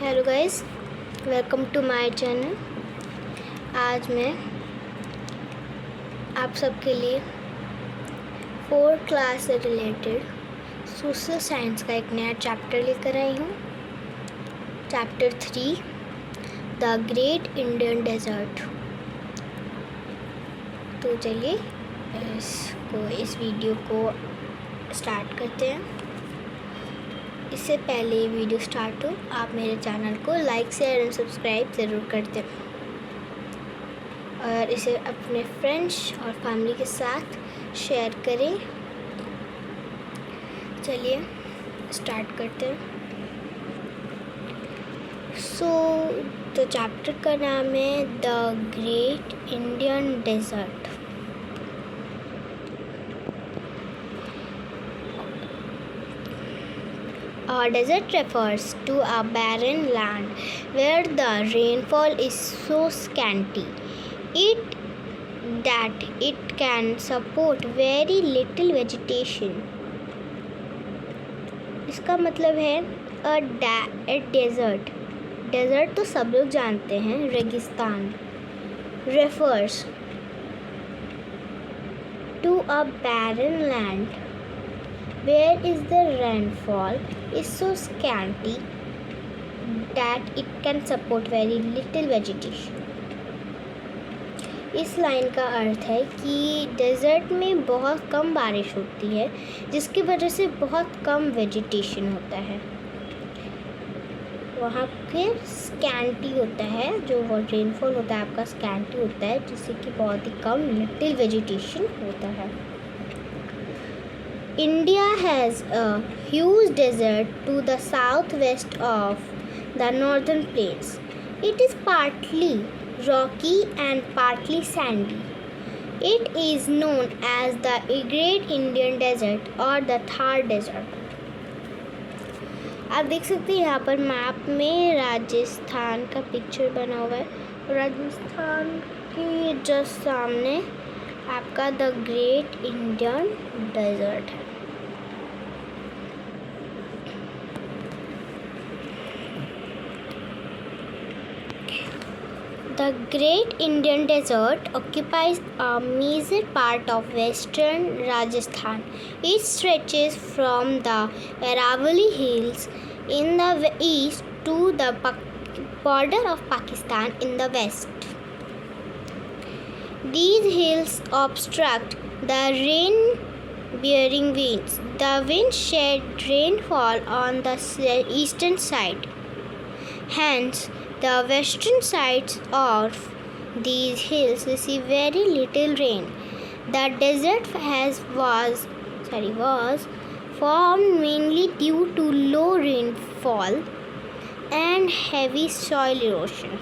Hello guys, welcome to my channel. आज मैं आप सबके लिए 4th क्लास से रिलेटेड सोशल साइंस का एक नया चैप्टर लेकर आई हूँ। Chapter 3, the great Indian desert. तो चलिए इस वीडियो को स्टार्ट करते हैं। इससे पहले वीडियो स्टार्ट हो, आप मेरे चैनल को लाइक शेयर एंड सब्सक्राइब ज़रूर कर दें और इसे अपने फ्रेंड्स और फैमिली के साथ शेयर करें। चलिए स्टार्ट करते हैं। तो चैप्टर का नाम है the great Indian desert. A desert refers to a barren land where the rainfall is so scanty that it can support very little vegetation. इसका मतलब है डेजर्ट। डेजर्ट तो सब लोग जानते हैं, रेगिस्तान। refers to a barren land where is the rainfall is so scanty that it can support very little vegetation. इस लाइन का अर्थ है कि डेजर्ट में बहुत कम बारिश होती है, जिसकी वजह से बहुत कम वेजिटेशन होता है। वहाँ पे स्कैंटी होता है, जो रेनफॉल होता है आपका स्कैंटी होता है, जिससे कि बहुत ही कम लिटिल वेजिटेशन होता है। India has a huge desert to the southwest of the northern plains. It is partly rocky and partly sandy. It is known as the Great Indian Desert or the Thar Desert. आप देख सकते हैं यहाँ पर map में राजस्थान का picture बना हुआ है। राजस्थान के जस्ट सामने आपका द ग्रेट इंडियन डेजर्ट है। The Great Indian Desert occupies a major part of western Rajasthan. It stretches from the Aravalli Hills in the east to the border of Pakistan in the west. These hills obstruct the rain-bearing winds. The winds shed rainfall on the eastern side. Hence, the western sides of these hills receive very little rain. The desert was formed mainly due to low rainfall and heavy soil erosion.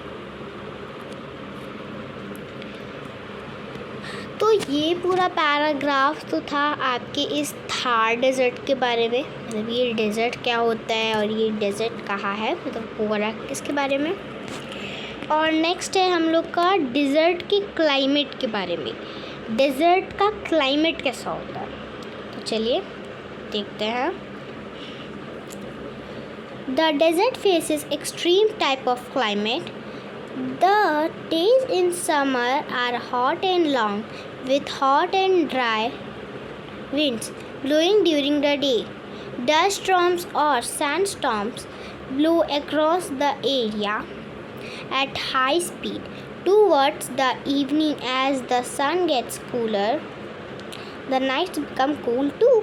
तो ये पूरा paragraph तो था आपके इस Thar dessert के बारे में, मतलब ये डेज़र्ट क्या होता है और ये डेज़र्ट कहाँ है, मतलब पूरा इसके बारे में। और नेक्स्ट है हम लोग का डेज़र्ट के क्लाइमेट के बारे में। डेज़र्ट का क्लाइमेट कैसा होता है, तो चलिए देखते हैं। The desert faces extreme type of climate. The days in summer are hot and long, with hot and dry winds blowing during the day. Dust storms or sandstorms blow across the area at high speed. Towards the evening, as the sun gets cooler, the nights become cool too.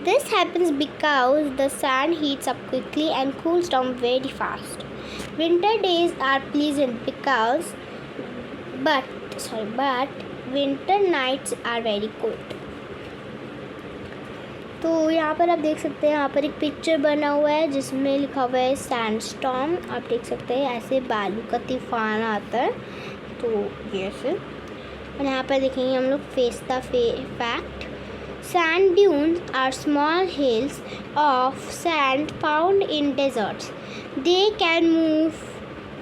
This happens because the sun heats up quickly and cools down very fast. Winter days are pleasant but winter nights are very cold. तो यहाँ पर आप देख सकते हैं, यहाँ पर एक पिक्चर बना हुआ है जिसमें लिखा हुआ है सैंडस्टॉर्म। आप देख सकते हैं ऐसे बालू का तूफान आता है, तो ये ऐसे। और यहाँ पर देखेंगे हम लोग face the fact. Sand dunes are small hills of sand found in deserts. They can move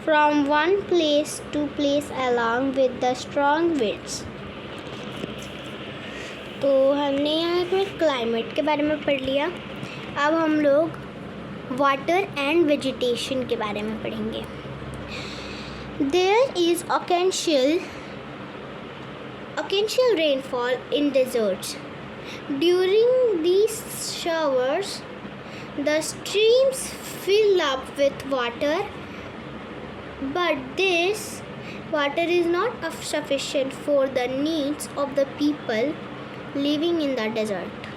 from one place to place along with the strong winds. तो हमने यहाँ पर क्लाइमेट के बारे में पढ़ लिया। अब हम लोग वाटर एंड वेजिटेशन के बारे में पढ़ेंगे. There is occasional rainfall in deserts. During these showers, the streams fill up with water, but this water is not sufficient for the needs of the people living in the desert.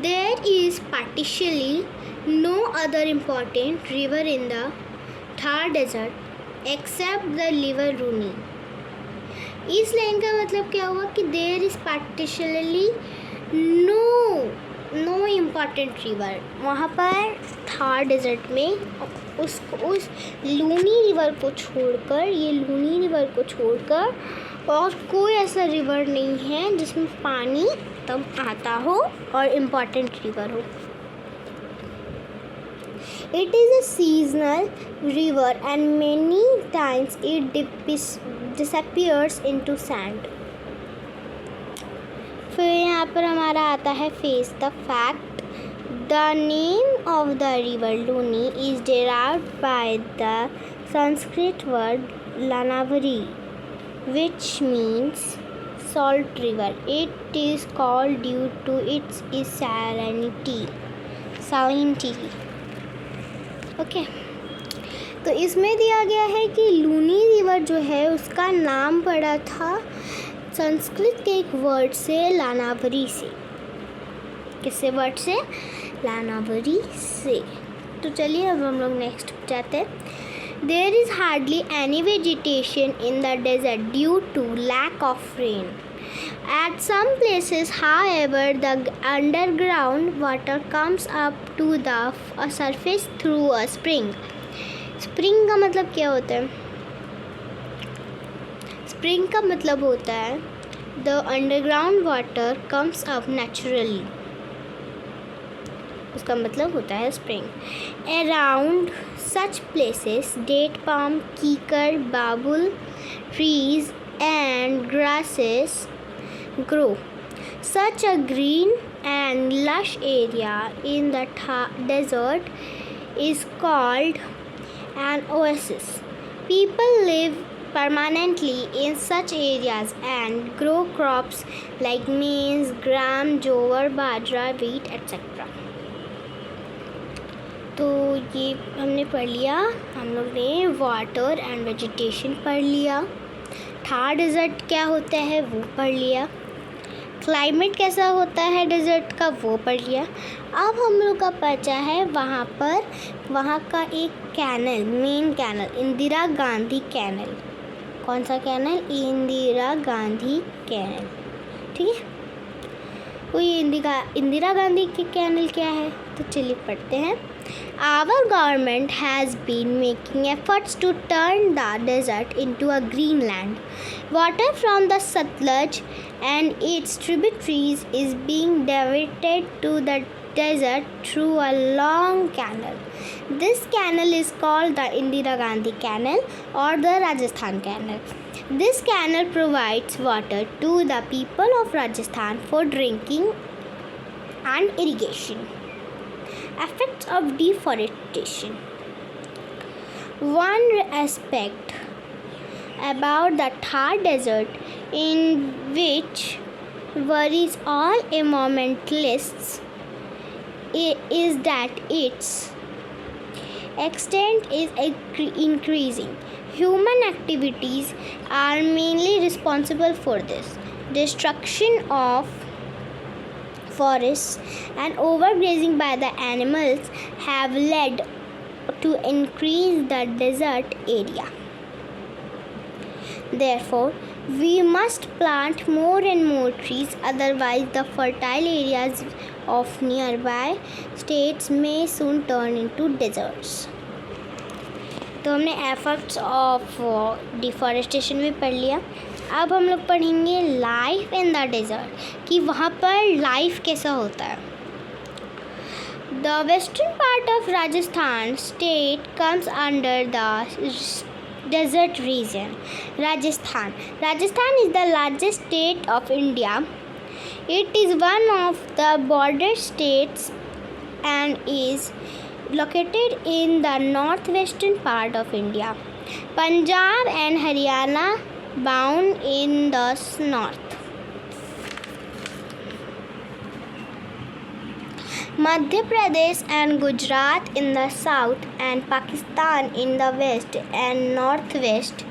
There is partially no other important river in the Thar desert except the river Luni. इस line का मतलब क्या हुआ कि there is particularly no important river. वहाँ पर Thar desert में उस लूनी रिवर को छोड़कर और कोई ऐसा रिवर नहीं है जिसमें पानी तब आता हो और इम्पॉर्टेंट रिवर हो. It is a seasonal river and many times it disappears into sand. फिर यहाँ पर हमारा आता है face the fact. The name of the river Luni is derived by the Sanskrit word Lanavari, which means salt river. It is called due to its salinity. Okay तो इसमें दिया गया है कि लूनी रिवर जो है उसका नाम पड़ा था संस्कृत के एक वर्ड से लानावरी से. किससे वर्ड से? लानावरी से. तो चलिए अब हम लोग नेक्स्ट जाते हैं. There is hardly any vegetation in the desert due to lack of rain. At some places, however, the underground water comes up to the surface through a spring. Spring का मतलब क्या होता है? Spring का मतलब होता है the underground water comes up naturally. उसका मतलब होता है spring. Around such places, date palm, kikar, babul trees and grasses grow. Such a green and lush area in the desert is called an oasis. People live permanently in such areas and grow crops like maize, gram, jowar, bajra, wheat, etc. तो ये हमने पढ़ लिया. हम लोग ने water and vegetation पढ़ लिया. थार डेजर्ट क्या होता है वो पढ़ लिया. क्लाइमेट कैसा होता है डेजर्ट का वो पढ़ लिया. अब हम लोग का बचा है वहाँ का एक canal, main canal, Indira Gandhi canal. कौन सा कैनल? इंदिरा गांधी कैनल. ठीक है. वो ये इंदिरा गांधी के कैनल क्या है तो चलिए पढ़ते हैं. Our government has been making efforts to turn the desert into a green land. Water from the Satluj and its tributaries is being diverted to the desert through a long canal. This canal is called the Indira Gandhi Canal or the Rajasthan Canal. This canal provides water to the people of Rajasthan for drinking and irrigation. Effects of deforestation. One aspect about the Thar desert in which worries all environmentalists is that its extent is increasing. Human activities are mainly responsible for this. Destruction of forests and overgrazing by the animals have led to increase the desert area. Therefore, we must plant more and more trees, otherwise the fertile areas of nearby states may soon turn into deserts. तो हमने efforts of deforestation भी पढ़ लिया. अब हम लोग पढ़ेंगे life in the desert कि वहाँ पर लाइफ कैसा होता है. The western part of Rajasthan state comes under the desert region. Rajasthan is the largest state of India. It is one of the border states and is located in the northwestern part of India. Punjab and Haryana bound in the north. Madhya Pradesh and Gujarat in the south and Pakistan in the west and northwest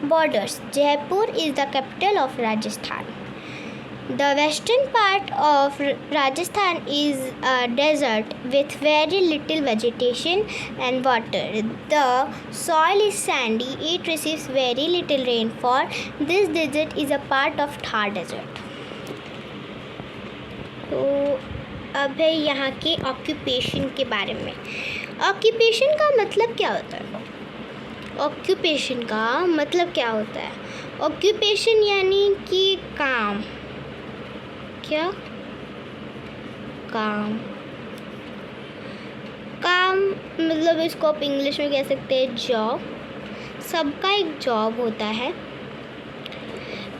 borders. Jaipur is the capital of Rajasthan. The western part of Rajasthan is a desert with very little vegetation and water. The soil is sandy. It receives very little rainfall. This desert is a part of Thar desert. तो अब है यहाँ के occupation के बारे में. Occupation का मतलब क्या होता है? ऑक्यूपेशन का मतलब क्या होता है? ऑक्यूपेशन यानी कि काम. क्या? काम मतलब इसको आप इंग्लिश में कह सकते हैं जॉब. सबका एक जॉब होता है.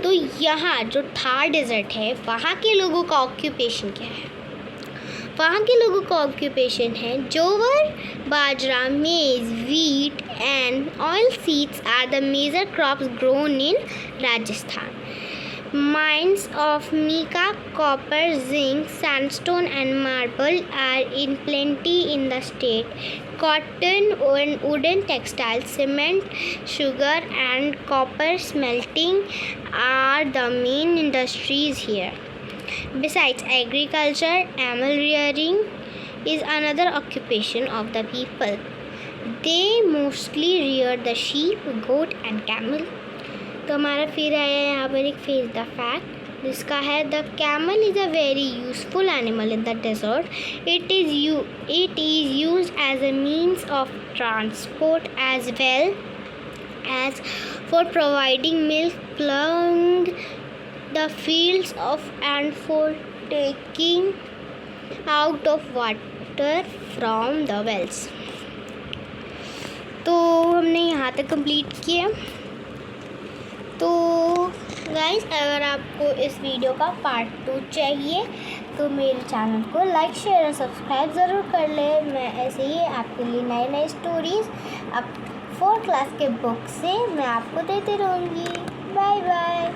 तो यहाँ जो थार डेजर्ट है वहाँ के लोगों का ऑक्यूपेशन क्या है? वहाँ के लोगों का ऑक्यूपेशन है जोवर, बाजरा, मेज, wheat and oil seeds are the major crops grown in Rajasthan. Mines of mica, copper, zinc, sandstone and marble are in plenty in the state. Cotton and wooden textiles, cement, sugar and copper smelting are the main industries here. Besides agriculture, animal rearing is another occupation of the people. They mostly rear the sheep, goat and camel. तो हमारा फिर आया यहाँ पर एक face the fact जिसका है the camel is a very useful animal in the desert. It is used as a means of transport as well as for providing milk, ploughing the fields of and for taking out of water from the wells. तो हमने यहाँ तक complete किया. तो guys, अगर आपको इस video का पार्ट 2 चाहिए तो मेरे चैनल को लाइक, शेयर और सब्सक्राइब ज़रूर कर ले. मैं ऐसे ही आपके लिए नए नए स्टोरीज़ अब 4th क्लास के बुक से मैं आपको देती रहूँगी. Bye bye.